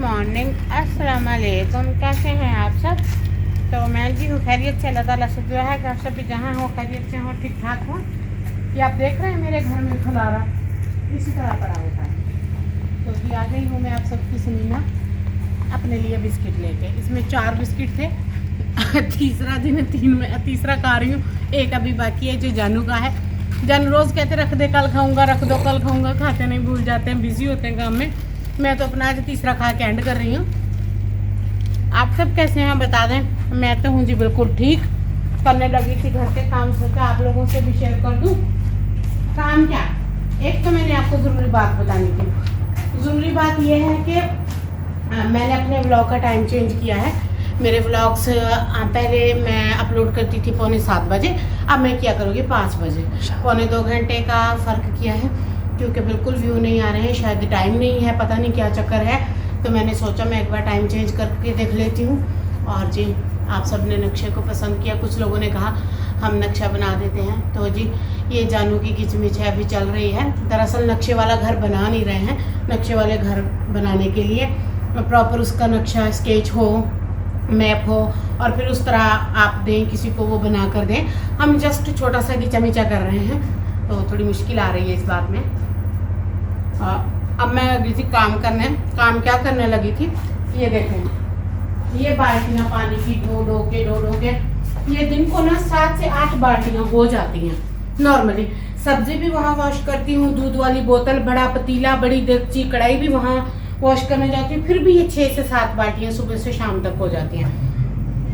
Morning, अस्सलाम वालेकुम। कैसे हैं आप सब? तो मैं भी हूँ खैरियत से। अल्लाह ताला से दुआ है कि आप सब भी जहाँ हो खैरियत से हो, ठीक ठाक हो। ये आप देख रहे हैं मेरे घर में खलारा इसी तरह पड़ा होता है। तो भी आ गई हूँ मैं आप सबकी सुनीना अपने लिए बिस्किट लेके। इसमें 4 बिस्किट थे तीसरा दिन है, 3 में तीसरा खा रही हूँ। एक अभी बाकी है जो जानू का है। जानू रोज़ कहते रख दे, कल खाऊंगा, रख दो कल खाऊंगा, खाते नहीं, भूल जाते हैं, बिजी होते हैं काम में। मैं तो अपना आज तीसरा खा के एंड कर रही हूँ। आप सब कैसे हैं बता दें। मैं तो हूँ जी बिल्कुल ठीक। करने लगी थी घर के काम, सोचा आप लोगों से भी शेयर कर दूँ। काम क्या, एक तो मैंने आपको ज़रूरी बात बतानी थी। ज़रूरी बात यह है कि मैंने अपने व्लॉग का टाइम चेंज किया है। मेरे व्लॉग्स पहले मैं अपलोड करती थी 6:45 बजे, अब मैं क्या करूँगी 5 बजे। 1.25 घंटे का फ़र्क किया है क्योंकि बिल्कुल व्यू नहीं आ रहे हैं, शायद टाइम नहीं है, पता नहीं क्या चक्कर है। तो मैंने सोचा मैं एक बार टाइम चेंज करके देख लेती हूँ। और जी आप सब ने नक्शे को पसंद किया। कुछ लोगों ने कहा हम नक्शा बना देते हैं। तो जी ये जानू की किचमिच है, अभी चल रही है। दरअसल नक्शे वाला घर बना नहीं रहे हैं। नक्शे वाले घर बनाने के लिए प्रॉपर उसका नक्शा स्केच हो, मैप हो और फिर उस तरह आप दें किसी को, वो बना कर दें। हम जस्ट छोटा सा गिचा कर रहे हैं, तो थोड़ी मुश्किल आ रही है इस बात में। अब मैं लगी थी काम करने। काम क्या करने लगी थी, ये देखें, ये बाल्टियाँ पानी की ढो के ये दिन को ना 7 से 8 बाल्टियाँ हो जाती हैं नॉर्मली। सब्जी भी वहाँ वॉश करती हूँ, दूध वाली बोतल, बड़ा पतीला, बड़ी देगची, कढ़ाई भी वहाँ वॉश करने जाती हूँ। फिर भी ये 6 से 7 बाल्टियाँ सुबह से शाम तक हो जाती हैं।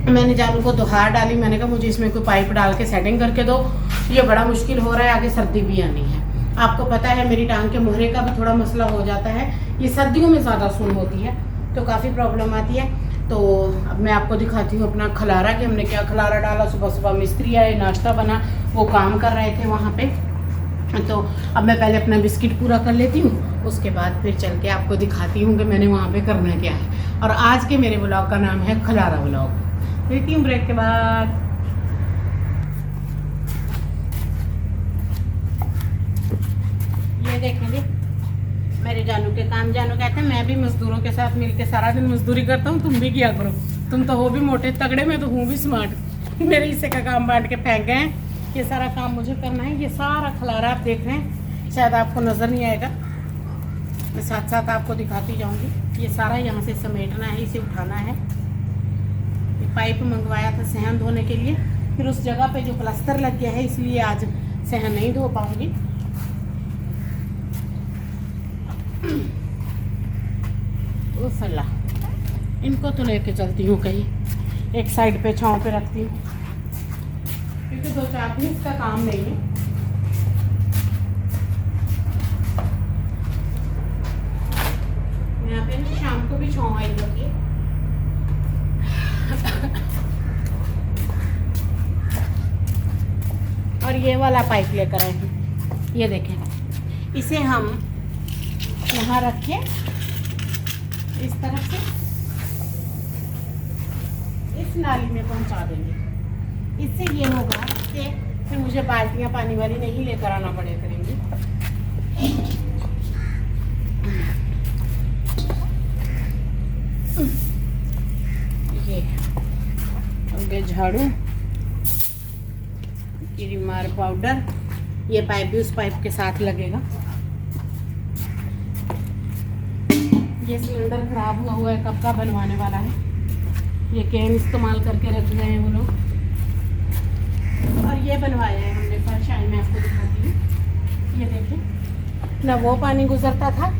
मैंने जानू को दोहार डाली, मैंने कहा मुझे इसमें कोई पाइप डाल के सेटिंग करके दो, ये बड़ा मुश्किल हो रहा है, आगे सर्दी भी आनी है। आपको पता है मेरी टांग के मुहरे का भी थोड़ा मसला हो जाता है, ये सर्दियों में ज़्यादा सुन होती है तो काफ़ी प्रॉब्लम आती है। तो अब मैं आपको दिखाती हूँ अपना खलारा कि हमने क्या खलारा डाला। सुबह सुबह मिस्त्री आए, नाश्ता बना, वो काम कर रहे थे वहाँ पे। तो अब मैं पहले अपना बिस्किट पूरा कर लेती हूँ, उसके बाद फिर चल के आपको दिखाती हूँ कि मैंने वहाँ पे करना क्या है। और आज के मेरे व्लॉग का नाम है खलारा व्लॉग। मिलती हूँ ब्रेक के बाद। ये देखेंगे मेरे जानू के काम। जानू कहते हैं मैं भी मजदूरों के साथ मिलकर सारा दिन मजदूरी करता हूँ, तुम भी किया करो। तुम तो हो भी मोटे तगड़े, मैं तो हूँ भी स्मार्ट। मेरे हिस्से का काम बांट के फेंक गए हैं, ये सारा काम मुझे करना है। ये सारा खलारा आप देख रहे हैं, शायद आपको नज़र नहीं आएगा, मैं साथ साथ आपको दिखाती जाऊंगी। ये सारा यहाँ से समेटना है, इसे उठाना है। ये पाइप मंगवाया था सहन धोने के लिए, फिर उस जगह पे जो प्लास्टर लग गया है इसलिए आज सहन नहीं धो पाऊंगी। उफला इनको तो लेके चलती हूँ कहीं, एक साइड पे छाँव पे रखती हूँ क्योंकि 2-4 दिन इसका काम नहीं है। यहाँ पे ना शाम को भी छाँव आई होती है। और ये वाला पाइप लेकर आए हैं, ये देखें, इसे हम यहाँ रख के इस तरफ से इस नाली में पहुँचा देंगे। इससे ये होगा कि फिर मुझे बाल्टियाँ पानी वाली नहीं लेकर आना पड़े करेंगी। ये झाड़ू, किरीमार पाउडर, ये पाइप भी उस पाइप के साथ लगेगा। ये सिलेंडर खराब हुआ है, कब का बनवाने वाला है। ये कैन इस्तेमाल करके रख गए हैं वो लोग। और ये बनवाया है हमने फर्शाई, मैं आपको दिखाती हूँ। ये देखिए ना, वो पानी गुजरता था,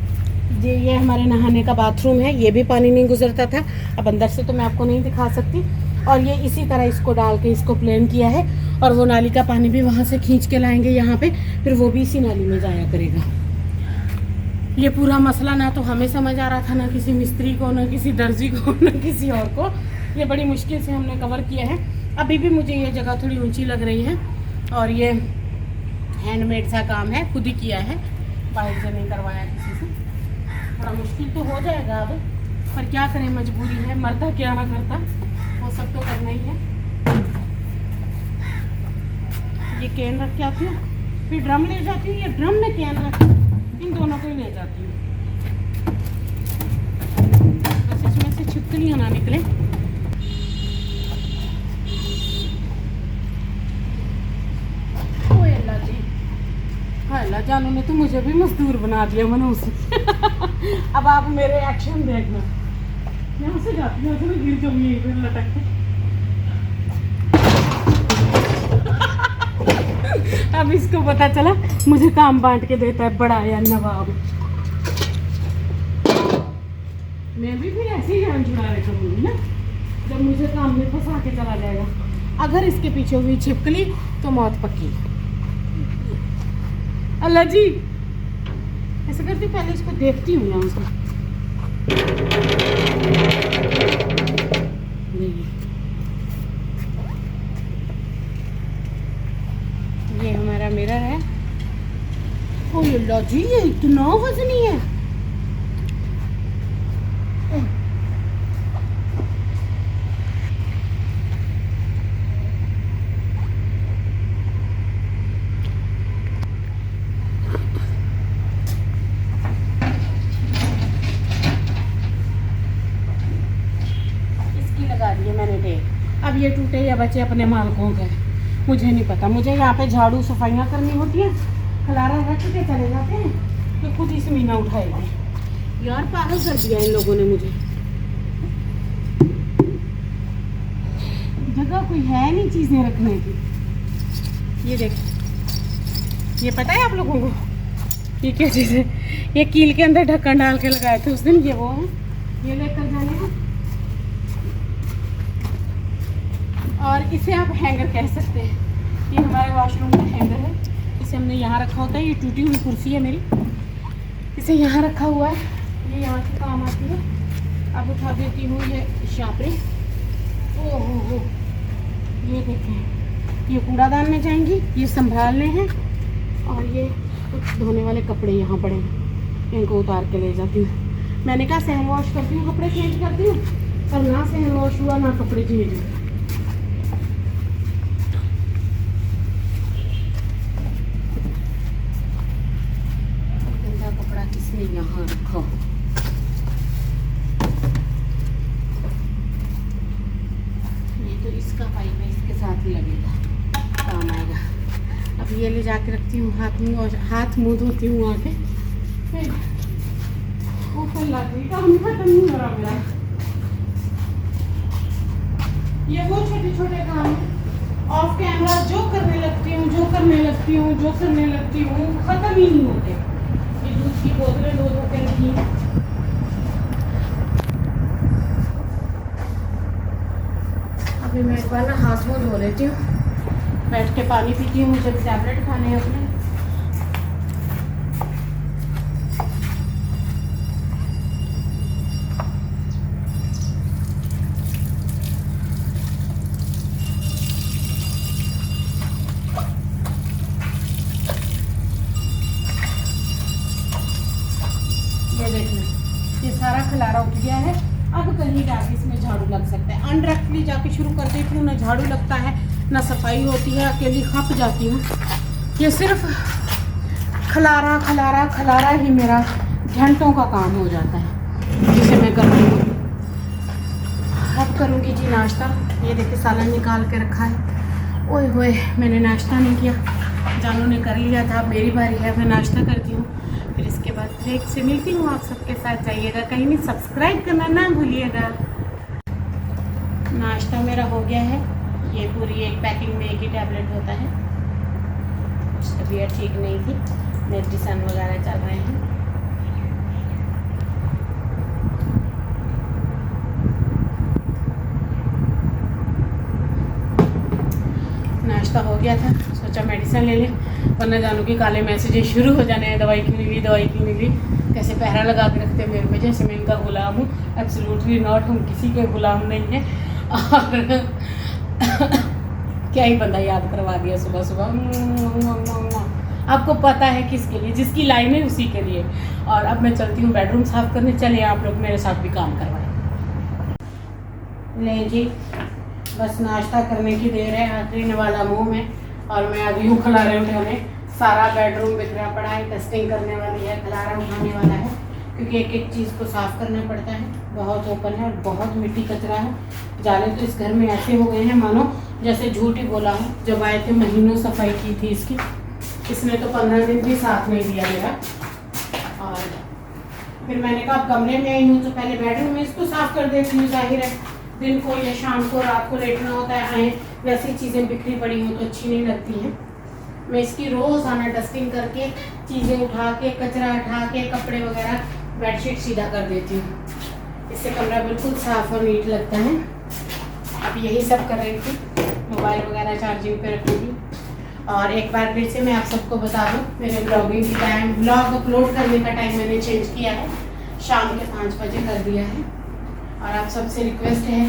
ये हमारे नहाने का बाथरूम है, ये भी पानी नहीं गुजरता था। अब अंदर से तो मैं आपको नहीं दिखा सकती। और ये इसी तरह इसको डाल के इसको प्लेन किया है, और वो नाली का पानी भी वहाँ से खींच के लाएंगे यहाँ पे, फिर वो भी इसी नाली में जाया करेगा। ये पूरा मसला ना तो हमें समझ आ रहा था, ना किसी मिस्त्री को, ना किसी दर्जी को, ना किसी और को। ये बड़ी मुश्किल से हमने कवर किया है। अभी भी मुझे ये जगह थोड़ी ऊंची लग रही है, और ये हैंडमेड सा काम है, खुद ही किया है, बाहर से नहीं करवाया किसी से। थोड़ा मुश्किल तो हो जाएगा अब, पर क्या करें, मजबूरी है, मरता क्या ना करता, वो सब तो करना ही है। ये कैन रख के आती हूँ, फिर ड्रम ले जाती हूँ, ये ड्रम में कैन रख, इन दोनों को ही ले जाती हूँ। तो मुझे भी मजदूर बना दिया मनोज से। अब आप मेरे एक्शन देखना। यहाँ से जाती हूँ, मैं गिर जाऊंगी एक दिन लटक के। अब इसको पता चला मुझे काम बांट के देता है बड़ा या नवाब। मैं भी फिर ऐसे ही जान छुड़ाने करूँगी ना, जब मुझे काम में फंसा के चला जाएगा। अगर इसके पीछे हुई छिपकली तो मौत पक्की। अल्लाह जी, ऐसे करती हूँ, पहले इसको देखती हूँ यहाँ से। ये हमारा मिरर है। ओ अल्लाह जी, ये इतना वजनी है। अब ये टूटे या बचे अपने मालकों के, मुझे नहीं पता। मुझे यहाँ पे झाड़ू सफाइयाँ करनी होती है, खलारा रख के चले जाते हैं तो खुद ही मीना उठाएगी। यार पागल कर दिया इन लोगों ने मुझे। जगह कोई है नहीं चीज़ें रखने की। ये देख, ये पता है आप लोगों को ये क्या चीज़ है? ये कील के अंदर ढक्कन डाल के लगाए थे उस दिन। ये वो है, ये लेकर जाने का। और इसे आप हैंगर कह सकते हैं। ये हमारे वॉशरूम का हैंगर है, इसे हमने यहाँ रखा होता है। ये टूटी हुई कुर्सी है मेरी, इसे यहाँ रखा हुआ है, ये यहाँ से काम आती है। अब उठा देती हूँ ये शापरे। ओहो, ये देखें, ये कूड़ादान में जाएंगी, ये संभालने हैं। और ये कुछ धोने वाले कपड़े यहाँ पड़े हैं, इनको उतार के ले जाती हूँ। मैंने कहा सहन वॉश करती हूँ, कपड़े चेंज करती हूँ, पर ना सहन वॉश हुआ ना कपड़े चेंज हुए। यहाँ रखो, ये तो इसका पाइप है, इसके साथ ही लगेगा, काम आएगा। अब ये ले जाके रखती हूँ, हाथ मुँह धोती हूँ आके, फिर ऊपर लाती। काम खत्म नहीं हो रहा मेरा। ये वो छोटे छोटे काम ऑफ कैमरा जो करने लगती हूँ, खत्म ही नहीं होते। दूध की बोतलें दो के रखी। अभी मैं एक बार ना हाथ मुँह धो लेती हूँ, बैठ के पानी पीती हूँ, मुझे टैबलेट खाने हैं अपने। ये सारा खलारा उठ गया है। अब कहीं जाके इसमें झाड़ू लग सकता है। अनडायरेक्टली जाके शुरू कर देती हूँ, ना झाड़ू लगता है ना सफाई होती है, अकेली खप जाती हूँ। ये सिर्फ खलारा खलारा खलारा ही मेरा घंटों का काम हो जाता है, जिसे मैं करती हूँ। अब करूँगी जी नाश्ता। ये देखिए सालन निकाल के रखा है। ओए होए, मैंने नाश्ता नहीं किया, जानू ने कर लिया था। मेरी बारी है, मैं नाश्ता करती हूँ, फिर इसके बाद ब्रेक से मिलती हूँ आप सबके साथ। जाइएगा कहीं नहीं, सब्सक्राइब करना ना भूलिएगा। नाश्ता मेरा हो गया है। ये पूरी एक पैकिंग में एक ही टैबलेट होता है। तबीयत ठीक नहीं थी, मेडिसिन वगैरह चल रहे हैं। नाश्ता हो गया था, सोचा मेडिसिन ले लें, वरना जानू कि काले मैसेजेस शुरू हो जाने हैं, दवाई क्यों नहीं ली, दवाई क्यों नहीं ली। कैसे पहरा लगा के रखते हैं मेरे पे, जैसे मैं इनका गुलाम हूँ। एब्सोल्युटली नॉट, हम किसी के गुलाम नहीं है। और क्या ही बंदा याद करवा दिया सुबह सुबह। आपको पता है किसके लिए, जिसकी लाइन है उसी के लिए। और अब मैं चलती हूँ बेडरूम साफ करने। चलिए आप लोग मेरे साथ भी काम करवाएं। ले जी, बस नाश्ता करने की देर है, आखिरी वाला मुंह में, और मैं आ गई हूँ खलारे उठाने। सारा बेडरूम बिखरा पड़ा है, टेस्टिंग करने वाली है, खलारा उठाने वाला है, क्योंकि एक एक चीज़ को साफ़ करना पड़ता है। बहुत ओपन है और बहुत मिट्टी कचरा है। जाले तो इस घर में ऐसे हो गए हैं मानो जैसे झूठ ही बोला हूँ। जब आए थे महीनों सफाई की थी इसकी, इसने तो 15 दिन भी साथ नहीं दिया मेरा। और फिर मैंने कहा अब कमरे में आई हूँ तो पहले बेडरूम में इसको साफ़ कर देती हूँ। जाहिर है दिन को या शाम को रात को लेटना होता है, आए वैसी चीज़ें बिखरी पड़ी हों तो अच्छी नहीं लगती हैं। मैं इसकी रोज़ाना डस्टिंग करके चीज़ें उठा के कचरा उठा के कपड़े वगैरह बेडशीट सीधा कर देती हूँ। इससे कमरा बिल्कुल साफ़ और नीट लगता है। अब यही सब कर रही थी, मोबाइल वगैरह चार्जिंग पे रखी थी। और एक बार फिर से मैं आप सबको बता दूँ, मेरे ब्लॉगिंग की टाइम, ब्लॉग अपलोड करने का टाइम मैंने चेंज किया है, शाम के 5 बजे कर दिया है। और आप सबसे रिक्वेस्ट है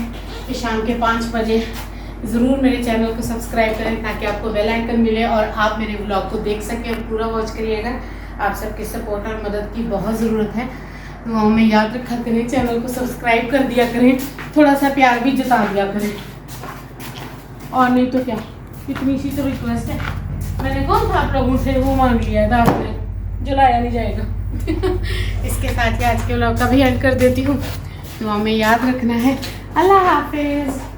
कि शाम के 5 बजे ज़रूर मेरे चैनल को सब्सक्राइब करें ताकि आपको बेल आइकन मिले और आप मेरे ब्लॉग को देख सकें और पूरा वॉच करिएगा। आप सबके सपोर्ट और मदद की बहुत ज़रूरत है। दुआओं में याद रखा करें, चैनल को सब्सक्राइब कर दिया करें, थोड़ा सा प्यार भी जता दिया करें। और नहीं तो क्या, इतनी सी तो रिक्वेस्ट है। मैंने कौन सा आप लोगों से वो मांग लिया था, आपने जलाया नहीं जाएगा। इसके साथ ही आज के ब्लॉग का भी एंड कर देती हूँ। दुआ में याद रखना है। अल्लाह हाफिज़।